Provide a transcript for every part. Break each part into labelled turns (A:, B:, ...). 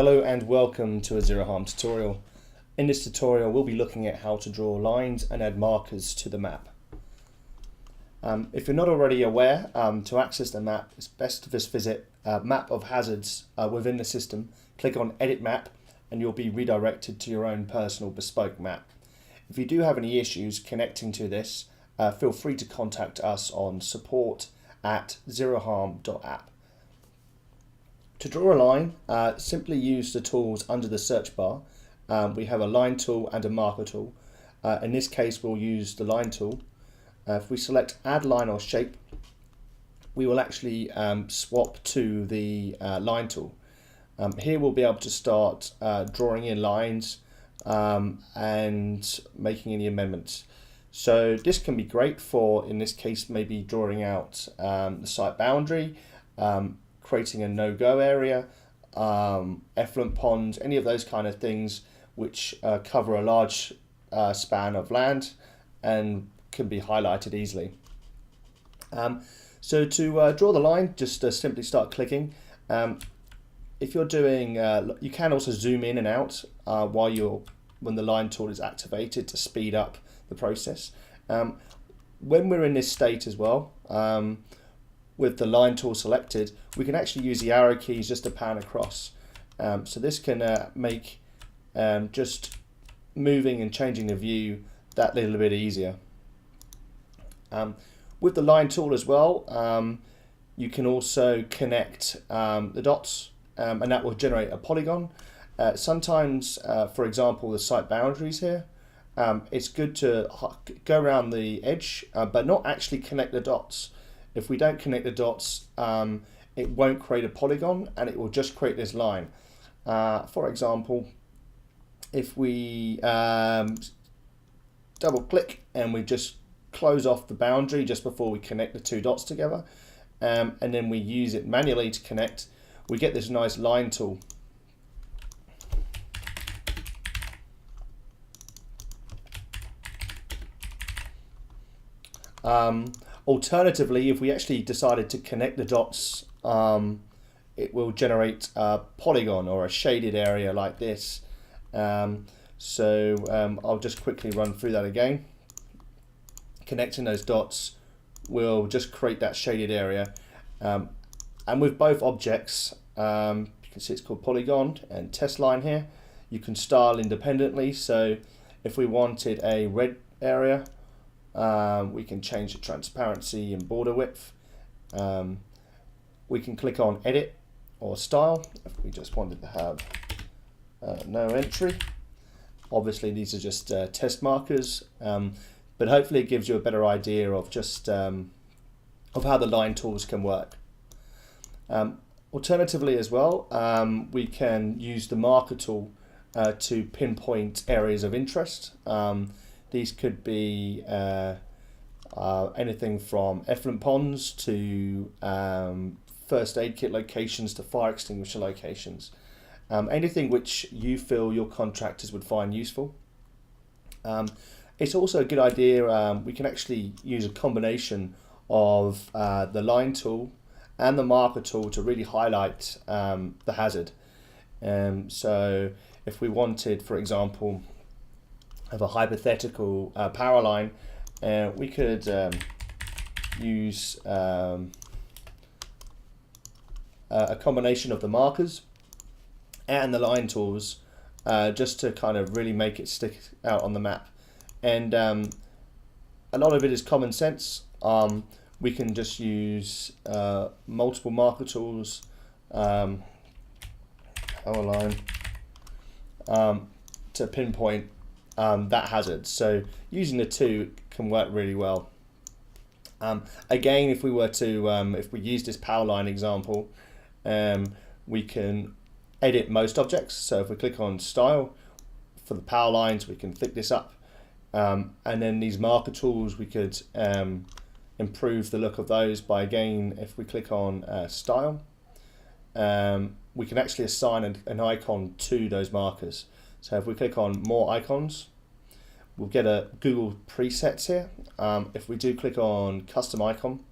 A: Hello and welcome to a Zero Harm tutorial. In this tutorial we'll be looking at how to draw lines and add markers to the map. If you're not already aware, to access the map it's best to just visit Map of Hazards within the system, click on Edit Map and you'll be redirected to your own personal bespoke map. If you do have any issues connecting to this, feel free to contact us on support@zeroharm.app. To draw a line, simply use the tools under the search bar. We have a line tool and a marker tool. In this case we'll use the line tool. If we select add line or shape, we will actually swap to the line tool. Here we'll be able to start drawing in lines and making any amendments. So this can be great for, in this case, maybe drawing out the site boundary, creating a no-go area, effluent ponds, any of those kind of things which cover a large span of land and can be highlighted easily. So to draw the line, just simply start clicking. If you're doing, you can also zoom in and out when the line tool is activated to speed up the process. When we're in this state as well, with the line tool selected, we can actually use the arrow keys just to pan across. So this can make just moving and changing the view that little bit easier. With the line tool as well, you can also connect the dots and that will generate a polygon. Sometimes, for example, the site boundaries here, it's good to go around the edge but not actually connect the dots. If we don't connect the dots, it won't create a polygon and it will just create this line. For example, if we double click and we just close off the boundary just before we connect the two dots together, and then we use it manually to connect, we get this nice line tool. Alternatively, if we actually decided to connect the dots, it will generate a polygon or a shaded area like this. I'll just quickly run through that again. Connecting those dots will just create that shaded area. And with both objects, you can see it's called polygon and test line here. You can style independently. So if we wanted a red area, we can change the transparency and border width. We can click on edit or style if we just wanted to have no entry. Obviously these are just test markers, but hopefully it gives you a better idea of just of how the line tools can work. Alternatively as well, we can use the marker tool to pinpoint areas of interest. These could be anything from effluent ponds to first aid kit locations to fire extinguisher locations. Anything which you feel your contractors would find useful. It's also a good idea, we can actually use a combination of the line tool and the marker tool to really highlight the hazard. So if we wanted, for example, of a hypothetical power line, we could use a combination of the markers and the line tools just to kind of really make it stick out on the map. And a lot of it is common sense. We can just use multiple marker tools, power line, to pinpoint that hazard. So using the two can work really well. Again, if we were to, if we use this power line example, we can edit most objects. So if we click on style for the power lines, we can thick this up. And then these marker tools, we could improve the look of those by, again, if we click on style, we can actually assign an icon to those markers. So if we click on more icons, we'll get a Google presets here. If we do click on custom icon,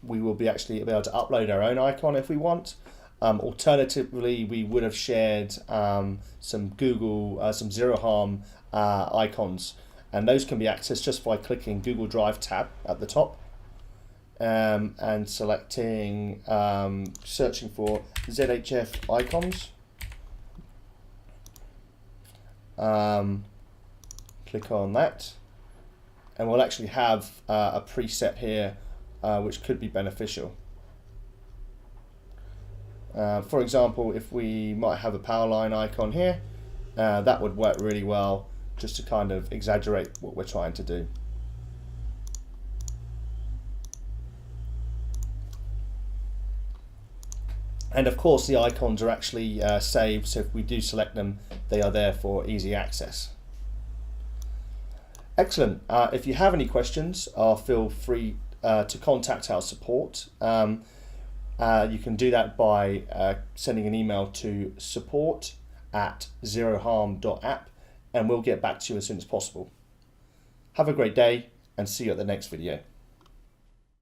A: we will be actually able to upload our own icon if we want. Alternatively, we would have shared some Google, some Zero Harm icons, and those can be accessed just by clicking Google Drive tab at the top and selecting, searching for ZHF icons. Click on that, and we'll actually have a preset here which could be beneficial. For example, if we might have a power line icon here, that would work really well just to kind of exaggerate what we're trying to do. And of course the icons are actually saved, so if we do select them, they are there for easy access. Excellent. If you have any questions, feel free to contact our support. You can do that by sending an email to support@zeroharm.app, and we'll get back to you as soon as possible. Have a great day and see you at the next video.